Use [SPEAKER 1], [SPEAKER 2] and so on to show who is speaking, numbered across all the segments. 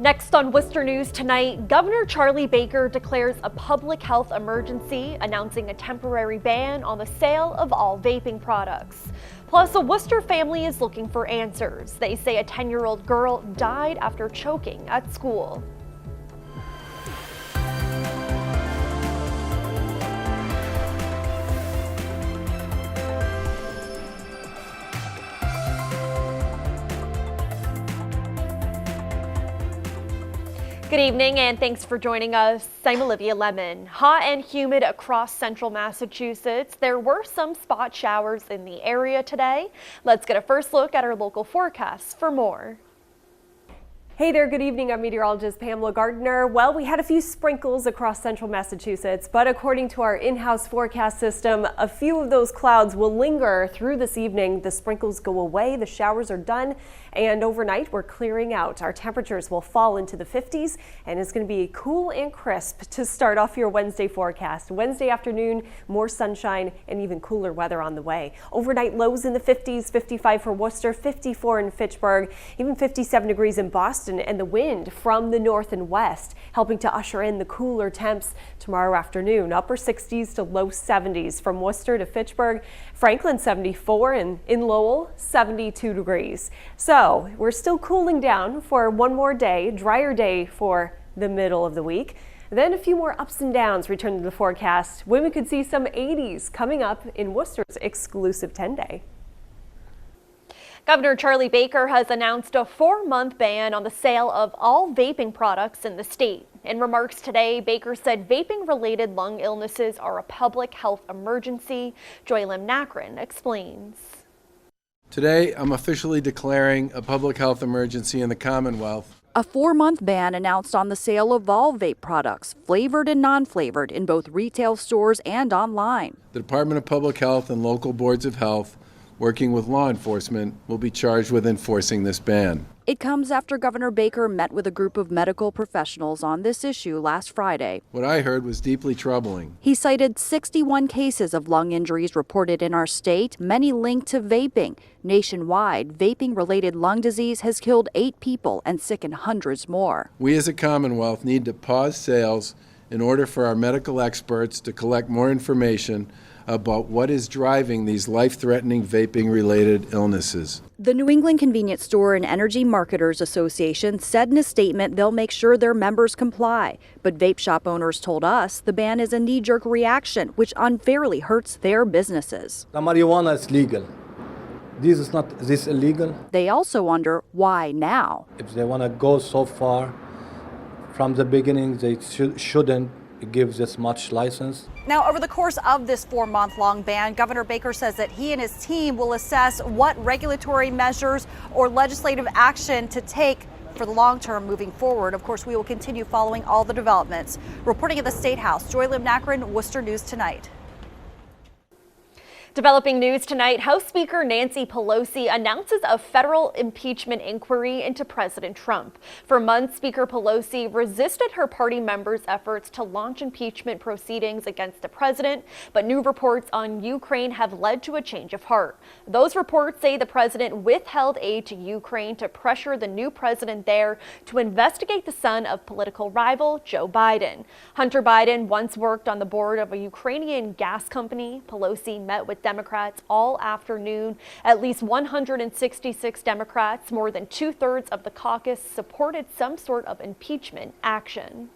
[SPEAKER 1] Next on Worcester News tonight, Governor Charlie Baker declares a public health emergency, announcing a temporary ban on the sale of all vaping products. Plus, a Worcester family is looking for answers. They say a 10-year-old girl died after choking at school. Good evening and thanks for joining us. I'm Olivia Lemon. Hot and humid across central Massachusetts. There were some spot showers in the area today. Let's get a first look at our local forecasts for more.
[SPEAKER 2] Hey there, good evening. I'm meteorologist Pamela Gardner. Well, we had a few sprinkles across central Massachusetts, but according to our in-house forecast system, a few of those clouds will linger through this evening. The sprinkles go away, the showers are done, and overnight we're clearing out. Our temperatures will fall into the 50s, and it's going to be cool and crisp to start off your Wednesday forecast. Wednesday afternoon, more sunshine and even cooler weather on the way. Overnight lows in the 50s, 55 for Worcester, 54 in Fitchburg, even 57 degrees in Boston. And the wind from the north and west helping to usher in the cooler temps tomorrow afternoon. Upper 60s to low 70s from Worcester to Fitchburg. Franklin 74 and in Lowell 72 degrees. So we're still cooling down for one more day, drier day for the middle of the week. Then a few more ups and downs return to the forecast. Women could see some 80s coming up in Worcester's exclusive 10-day.
[SPEAKER 1] Governor Charlie Baker has announced a 4-month ban on the sale of all vaping products in the state. In remarks today, Baker said vaping-related lung illnesses are a public health emergency. Joylem Nakrin explains.
[SPEAKER 3] Today, I'm officially declaring a public health emergency in the Commonwealth.
[SPEAKER 4] A 4-month ban announced on the sale of all vape products, flavored and non-flavored, in both retail stores and online.
[SPEAKER 3] The Department of Public Health and local boards of health, working with law enforcement, will be charged with enforcing this ban.
[SPEAKER 4] It comes after Governor Baker met with a group of medical professionals on this issue last Friday.
[SPEAKER 3] What I heard was deeply troubling.
[SPEAKER 4] He cited 61 cases of lung injuries reported in our state, many linked to vaping. Nationwide, vaping-related lung disease has killed 8 people and sickened hundreds more.
[SPEAKER 3] We as a Commonwealth need to pause sales in order for our medical experts to collect more information about what is driving these life-threatening vaping-related illnesses.
[SPEAKER 4] The New England Convenience Store and Energy Marketers Association said in a statement they'll make sure their members comply. But vape shop owners told us the ban is a knee-jerk reaction, which unfairly hurts their businesses.
[SPEAKER 5] The marijuana is legal. This is not illegal.
[SPEAKER 4] They also wonder why now.
[SPEAKER 5] If they want to go so far from the beginning, they shouldn't give this much license.
[SPEAKER 6] Now, over the course of this 4-month-long ban, Governor Baker says that he and his team will assess what regulatory measures or legislative action to take for the long term moving forward. Of course, we will continue following all the developments. Reporting at the State House, Joylem Nakrin, Worcester News Tonight.
[SPEAKER 1] Developing news tonight, House Speaker Nancy Pelosi announces a federal impeachment inquiry into President Trump. For months, Speaker Pelosi resisted her party members' efforts to launch impeachment proceedings against the president, but new reports on Ukraine have led to a change of heart. Those reports say the president withheld aid to Ukraine to pressure the new president there to investigate the son of political rival Joe Biden. Hunter Biden once worked on the board of a Ukrainian gas company. Pelosi met with Democrats all afternoon. At least 166 Democrats, more than 2/3 of the caucus, supported some sort of impeachment action.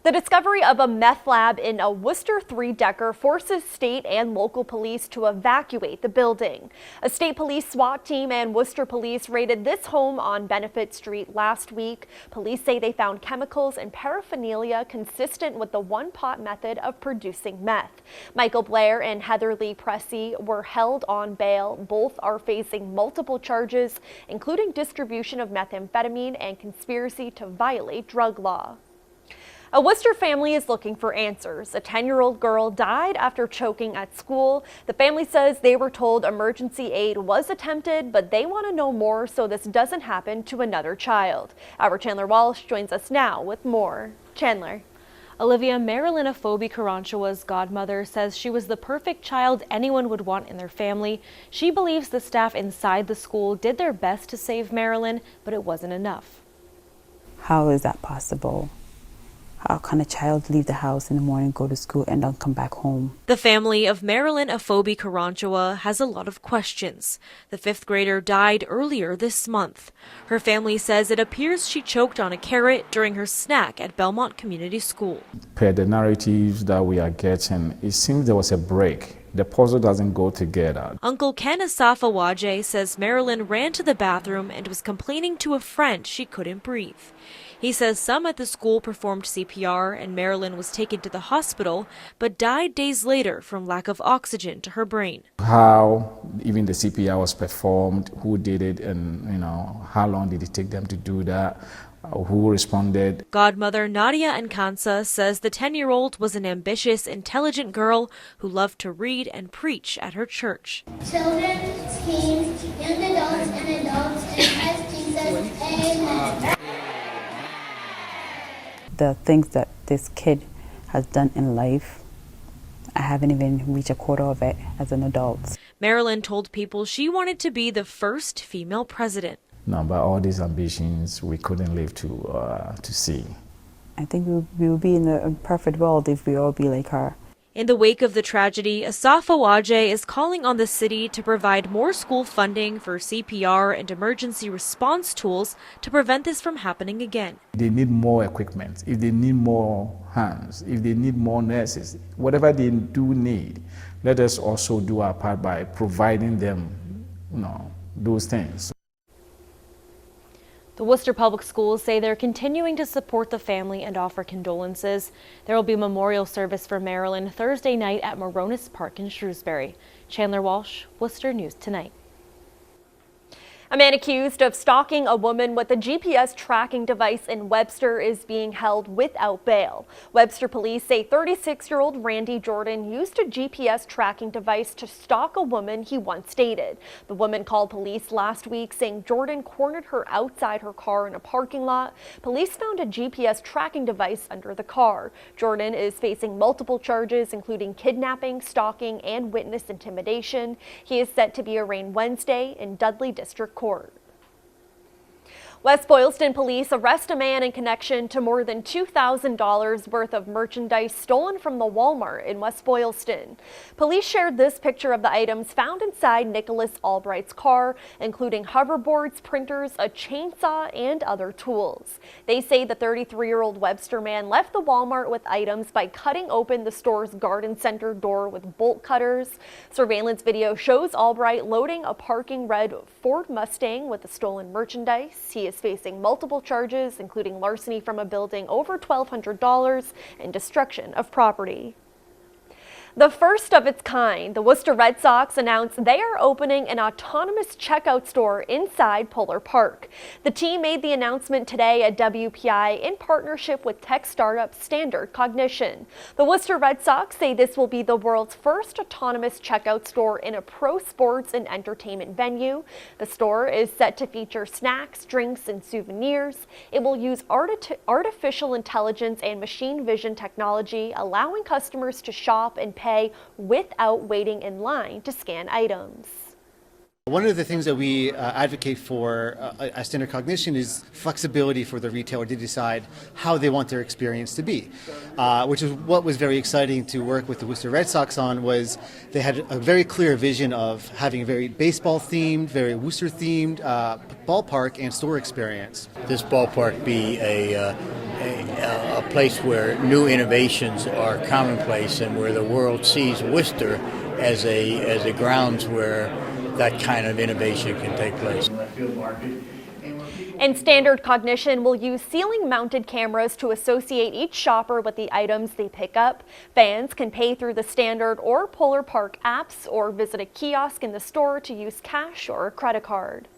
[SPEAKER 1] The discovery of a meth lab in a Worcester 3-decker forces state and local police to evacuate the building. A state police SWAT team and Worcester police raided this home on Benefit Street last week. Police say they found chemicals and paraphernalia consistent with the one-pot method of producing meth. Michael Blair and Heather Lee Pressey were held on bail. Both are facing multiple charges, including distribution of methamphetamine and conspiracy to violate drug law. A Worcester family is looking for answers. A 10-year-old girl died after choking at school. The family says they were told emergency aid was attempted, but they want to know more so this doesn't happen to another child. Our Chandler Walsh joins us now with more. Chandler.
[SPEAKER 7] Olivia, Marilyn Afobe Karanchawa's godmother says she was the perfect child anyone would want in their family. She believes the staff inside the school did their best to save Marilyn, but it wasn't enough.
[SPEAKER 8] How is that possible? How can a child leave the house in the morning, go to school, and then come back home?
[SPEAKER 7] The family of Marilyn Afobe Karanchua has a lot of questions. The fifth grader died earlier this month. Her family says it appears she choked on a carrot during her snack at Belmont Community School.
[SPEAKER 9] Per the narratives that we are getting, it seems there was a break. The puzzle doesn't go together.
[SPEAKER 7] Uncle Ken Asafa Waje says Marilyn ran to the bathroom and was complaining to a friend she couldn't breathe. He says some at the school performed CPR and Marilyn was taken to the hospital, but died days later from lack of oxygen to her brain.
[SPEAKER 9] How even the CPR was performed, who did it, and how long did it take them to do that? Who responded?
[SPEAKER 7] Godmother Nadia Nkansa says the 10-year-old was an ambitious, intelligent girl who loved to read and preach at her church.
[SPEAKER 10] Children, teens, young adults, and adults in Christ Jesus, amen.
[SPEAKER 8] The things that this kid has done in life, I haven't even reached a quarter of it as an adult.
[SPEAKER 7] Marilyn told people she wanted to be the first female president.
[SPEAKER 9] No, but all these ambitions we couldn't live to see.
[SPEAKER 8] I think we will be in a perfect world if we all be like her.
[SPEAKER 7] In the wake of the tragedy, Asafa Waje is calling on the city to provide more school funding for CPR and emergency response tools to prevent this from happening again.
[SPEAKER 9] They need more equipment, if they need more hands, if they need more nurses, whatever they do need, let us also do our part by providing them, those things.
[SPEAKER 7] The Worcester Public Schools say they're continuing to support the family and offer condolences. There will be a memorial service for Marilyn Thursday night at Moronis Park in Shrewsbury. Chandler Walsh, Worcester News Tonight.
[SPEAKER 1] A man accused of stalking a woman with a GPS tracking device in Webster is being held without bail. Webster police say 36-year-old Randy Jordan used a GPS tracking device to stalk a woman he once dated. The woman called police last week saying Jordan cornered her outside her car in a parking lot. Police found a GPS tracking device under the car. Jordan is facing multiple charges, including kidnapping, stalking, and witness intimidation. He is set to be arraigned Wednesday in Dudley District Court. West Boylston police arrest a man in connection to more than $2,000 worth of merchandise stolen from the Walmart in West Boylston. Police shared this picture of the items found inside Nicholas Albright's car, including hoverboards, printers, a chainsaw, and other tools. They say the 33-year-old Webster man left the Walmart with items by cutting open the store's garden center door with bolt cutters. Surveillance video shows Albright loading a parking red Ford Mustang with the stolen merchandise. He is facing multiple charges, including larceny from a building over $1,200 and destruction of property. The first of its kind, the Worcester Red Sox announced they are opening an autonomous checkout store inside Polar Park. The team made the announcement today at WPI in partnership with tech startup Standard Cognition. The Worcester Red Sox say this will be the world's first autonomous checkout store in a pro sports and entertainment venue. The store is set to feature snacks, drinks, and souvenirs. It will use artificial intelligence and machine vision technology, allowing customers to shop and pay without waiting in line to scan items.
[SPEAKER 11] One of the things that we advocate for at Standard Cognition is flexibility for the retailer to decide how they want their experience to be, which is what was very exciting to work with the Worcester Red Sox on. Was they had a very clear vision of having a very baseball-themed, very Worcester-themed ballpark and store experience.
[SPEAKER 12] This ballpark be a place where new innovations are commonplace and where the world sees Worcester as a grounds where that kind of innovation can take place.
[SPEAKER 1] And Standard Cognition will use ceiling-mounted cameras to associate each shopper with the items they pick up. Fans can pay through the Standard or Polar Park apps or visit a kiosk in the store to use cash or a credit card.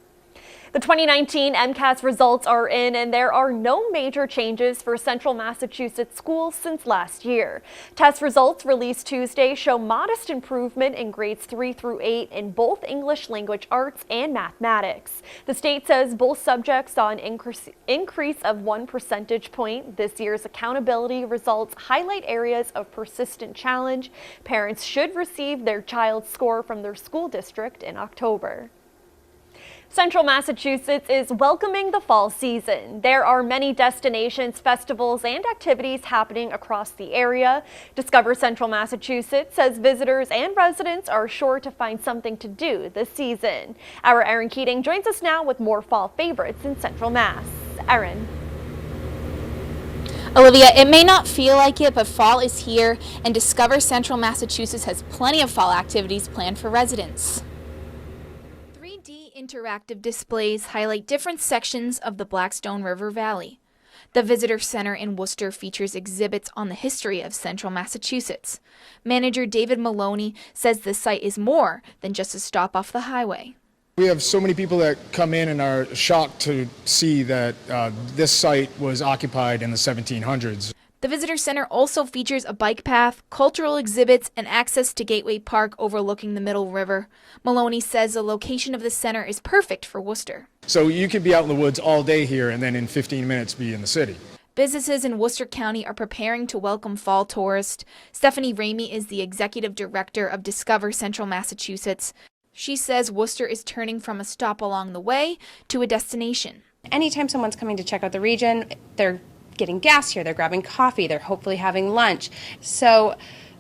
[SPEAKER 1] The 2019 MCAS results are in, and there are no major changes for Central Massachusetts schools since last year. Test results released Tuesday show modest improvement in grades 3 through 8 in both English language arts and mathematics. The state says both subjects saw an increase of 1 percentage point. This year's accountability results highlight areas of persistent challenge. Parents should receive their child's score from their school district in October. Central Massachusetts is welcoming the fall season. There are many destinations, festivals, and activities happening across the area. Discover Central Massachusetts says visitors and residents are sure to find something to do this season. Our Erin Keating joins us now with more fall favorites in Central Mass. Erin.
[SPEAKER 13] Olivia, it may not feel like it, but fall is here, and Discover Central Massachusetts has plenty of fall activities planned for residents. 3D interactive displays highlight different sections of the Blackstone River Valley. The Visitor Center in Worcester features exhibits on the history of Central Massachusetts. Manager David Maloney says the site is more than just a stop off the highway.
[SPEAKER 14] We have so many people that come in and are shocked to see that this site was occupied in the 1700s.
[SPEAKER 13] The Visitor Center also features a bike path, cultural exhibits, and access to Gateway Park overlooking the Middle River. Maloney says the location of the center is perfect for Worcester.
[SPEAKER 14] So you could be out in the woods all day here and then in 15 minutes be in the city.
[SPEAKER 13] Businesses in Worcester County are preparing to welcome fall tourists. Stephanie Ramey is the executive director of Discover Central Massachusetts. She says Worcester is turning from a stop along the way to a destination.
[SPEAKER 15] Anytime someone's coming to check out the region, they're getting gas here, they're grabbing coffee, they're hopefully having lunch. So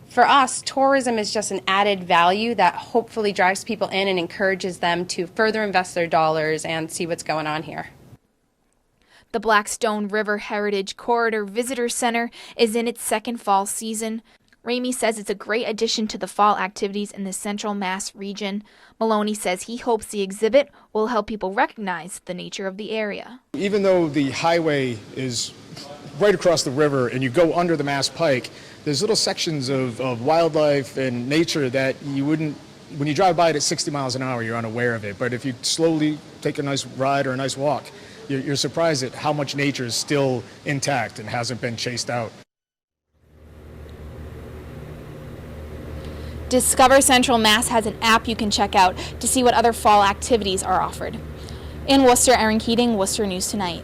[SPEAKER 15] for us, tourism is just an added value that hopefully drives people in and encourages them to further invest their dollars and see what's going on here.
[SPEAKER 13] The Blackstone River Heritage Corridor Visitor Center is in its second fall season. Ramey says it's a great addition to the fall activities in the Central Mass region. Maloney says he hopes the exhibit will help people recognize the nature of the area.
[SPEAKER 14] Even though the highway is right across the river and you go under the Mass Pike, there's little sections of wildlife and nature that you wouldn't, when you drive by it at 60 miles an hour, you're unaware of it. But if you slowly take a nice ride or a nice walk, you're surprised at how much nature is still intact and hasn't been chased out.
[SPEAKER 13] Discover Central Mass has an app you can check out to see what other fall activities are offered. In Worcester, Erin Keating, Worcester News Tonight.